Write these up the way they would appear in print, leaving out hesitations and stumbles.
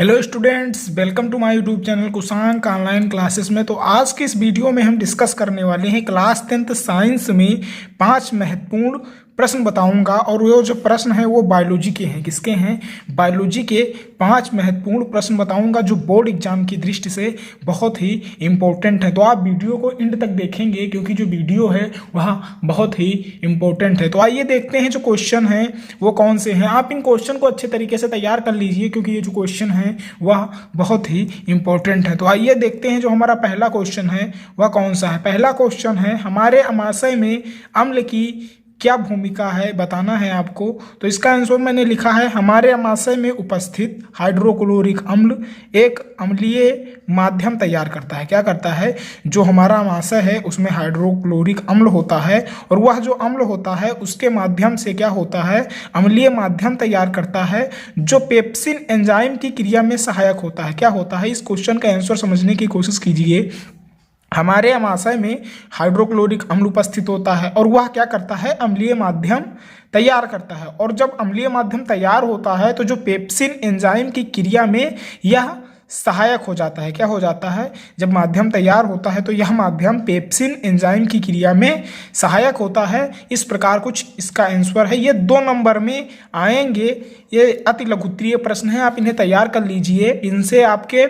Hello students, welcome to my YouTube channel Kushank online classes में। तो आज के इस वीडियो में हम डिस्कस करने वाले हैं क्लास 10th साइंस में 5 महत्वपूर्ण प्रश्न बताऊंगा। और वो जो प्रश्न है वो बायोलॉजी के हैं। किसके हैं? बायोलॉजी के 5 महत्वपूर्ण प्रश्न बताऊंगा जो बोर्ड एग्जाम की दृष्टि से बहुत ही इम्पोर्टेंट है। तो आप वीडियो को एंड तक देखेंगे क्योंकि जो वीडियो है वह बहुत ही इम्पोर्टेंट है। तो आइए देखते हैं जो क्वेश्चन है वो कौन से हैं। आप इन क्वेश्चन को अच्छे तरीके से तैयार कर लीजिए क्योंकि ये जो क्वेश्चन है वह बहुत ही इंपॉर्टेंट है। तो आइए देखते हैं जो हमारा पहला क्वेश्चन है वह कौन सा है। पहला क्वेश्चन है, हमारे अमाशय में अम्ल की क्या भूमिका है बताना है आपको। तो इसका आंसर मैंने लिखा है, हमारे अमाशय में उपस्थित हाइड्रोक्लोरिक अम्ल एक अम्लीय माध्यम तैयार करता है। क्या करता है? जो हमारा अमाशय है उसमें हाइड्रोक्लोरिक अम्ल होता है और वह जो अम्ल होता है उसके माध्यम से क्या होता है? अम्लीय माध्यम तैयार करता है जो पेप्सिन एंजाइम की क्रिया में सहायक होता है। क्या होता है? इस क्वेश्चन का आंसर समझने की कोशिश कीजिए। हमारे अमाशय में हाइड्रोक्लोरिक अम्ल उपस्थित होता है और वह क्या करता है? अम्लीय माध्यम तैयार करता है। और जब अम्लीय माध्यम तैयार होता है तो जो पेप्सिन एंजाइम की क्रिया में यह सहायक हो जाता है। क्या हो जाता है? जब माध्यम तैयार होता है तो यह माध्यम पेप्सिन एंजाइम की क्रिया में सहायक होता है। इस प्रकार कुछ इसका आंसर है। ये 2 नंबर में आएंगे। ये अति लघुत्तरीय प्रश्न है, आप इन्हें तैयार कर लीजिए। इनसे आपके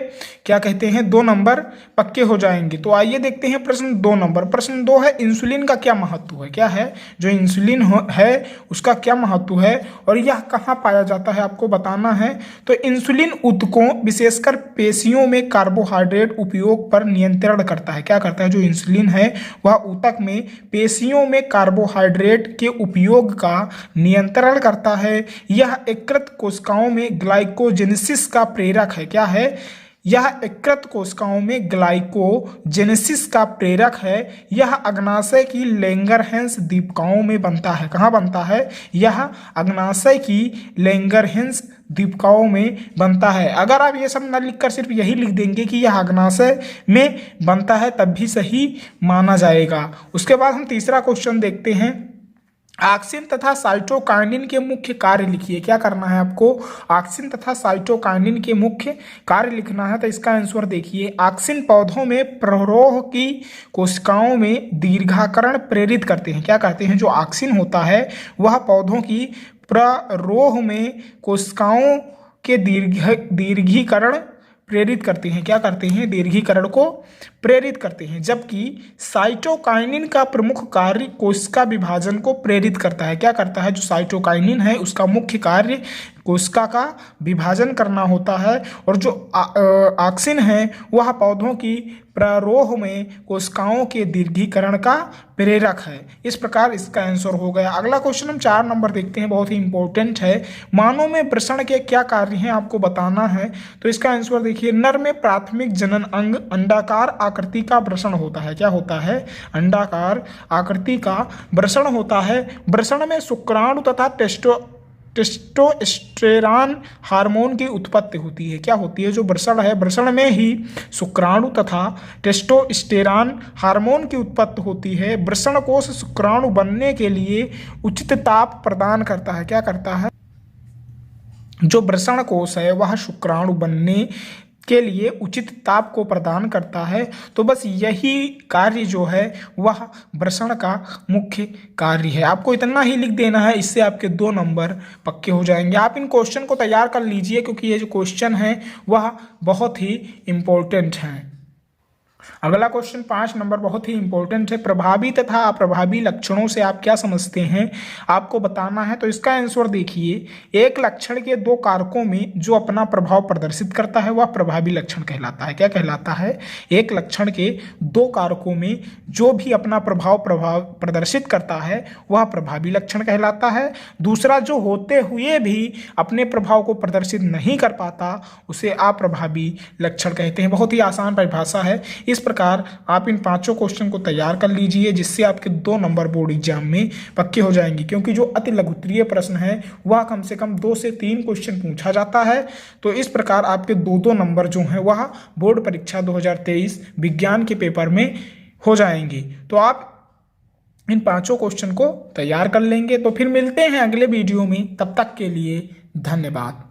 क्या कहते हैं 2 नंबर पक्के हो जाएंगे। तो आइए देखते हैं प्रश्न 2 नंबर। प्रश्न 2 है, इंसुलिन का क्या महत्व है? क्या है? जो इंसुलिन है उसका क्या महत्व है और यह कहाँ पाया जाता है आपको बताना है। तो इंसुलिन ऊतकों विशेषकर पेशियों में कार्बोहाइड्रेट उपयोग पर नियंत्रण करता है। क्या करता है? जो इंसुलिन है वह ऊतक में पेशियों में कार्बोहाइड्रेट के उपयोग का नियंत्रण करता है। यह यकृत कोशिकाओं में ग्लाइकोजेनेसिस का प्रेरक है। क्या है? यह यकृत कोशिकाओं में ग्लाइकोजेनेसिस का प्रेरक है। यह अग्नाशय की लैंगरहैंस दीपिकाओं में बनता है। कहाँ बनता है? यह अग्नाशय की लैंगरहैंस दीपिकाओं में बनता है। अगर आप ये सब ना लिखकर सिर्फ यही लिख देंगे कि यह अग्नाशय में बनता है तब भी सही माना जाएगा। उसके बाद हम तीसरा क्वेश्चन देखते हैं, ऑक्सिन तथा साइटोकाइनिन के मुख्य कार्य लिखिए। क्या करना है आपको? ऑक्सिन तथा साइटोकाइनिन के मुख्य कार्य लिखना है। तो इसका आंसर देखिए, ऑक्सिन पौधों में प्ररोह की कोशिकाओं में दीर्घाकरण प्रेरित करते हैं। क्या करते हैं? जो ऑक्सिन होता है वह पौधों की प्ररोह में कोशिकाओं के दीर्घीकरण प्रेरित करते हैं। क्या करते हैं? दीर्घीकरण को प्रेरित करते हैं। जबकि साइटोकाइनिन का प्रमुख कार्य कोशिका विभाजन को प्रेरित करता है। क्या करता है? जो साइटोकाइनिन है उसका मुख्य कार्य कोशिका का विभाजन करना होता है और जो ऑक्सिन है वह पौधों की प्ररोह में कोशिकाओं के दीर्घीकरण का प्रेरक है। इस प्रकार इसका आंसर हो गया। अगला क्वेश्चन हम 4 नंबर देखते हैं, बहुत ही इंपॉर्टेंट है। मानव में वृषण के क्या कार्य हैं आपको बताना है। तो इसका आंसर देखिए, नर में प्राथमिक जनन अंग अंडाकार आकृति का वृषण होता है। क्या होता है? अंडाकार आकृति का वृषण होता है। वृषण में शुक्राणु तथा टेस्टोस्टेरॉन हार्मोन की उत्पत्ति होती है। क्या होती है? जो वृषण है वृषण में ही शुक्राणु तथा टेस्टोस्टेरॉन हार्मोन की उत्पत्ति होती है। वृषण कोश शुक्राणु बनने के लिए उचित ताप प्रदान करता है। क्या करता है? जो वृषण कोश है वह शुक्राणु बनने के लिए उचित ताप को प्रदान करता है। तो बस यही कार्य जो है वह वृषण का मुख्य कार्य है। आपको इतना ही लिख देना है, इससे आपके 2 नंबर पक्के हो जाएंगे। आप इन क्वेश्चन को तैयार कर लीजिए क्योंकि ये जो क्वेश्चन है वह बहुत ही इम्पोर्टेंट है। अगला क्वेश्चन 5 नंबर बहुत ही इंपॉर्टेंट है। प्रभावी तथा अप्रभावी लक्षणों से आप क्या समझते हैं आपको बताना है। तो इसका आंसर देखिए, एक लक्षण के 2 कारकों में जो अपना प्रभाव प्रदर्शित करता है वह प्रभावी लक्षण कहलाता है। क्या कहलाता है? एक लक्षण के 2 कारकों में जो भी अपना प्रभाव प्रदर्शित करता है वह प्रभावी लक्षण कहलाता है। दूसरा, जो होते हुए भी अपने प्रभाव को प्रदर्शित नहीं कर पाता उसे अप्रभावी लक्षण कहते हैं। बहुत ही आसान परिभाषा है। इस प्रकार आप इन 5 क्वेश्चन को तैयार कर लीजिए जिससे आपके 2 नंबर बोर्ड एग्जाम में पक्के हो जाएंगे। क्योंकि जो अति लघुत्तरीय प्रश्न है वह कम से कम 2 से 3 क्वेश्चन पूछा जाता है। तो इस प्रकार आपके 2-2 नंबर जो हैं वह बोर्ड परीक्षा 2023 विज्ञान के पेपर में हो जाएंगे। तो आप इन 5 क्वेश्चन को तैयार कर लेंगे। तो फिर मिलते हैं अगले वीडियो में, तब तक के लिए धन्यवाद।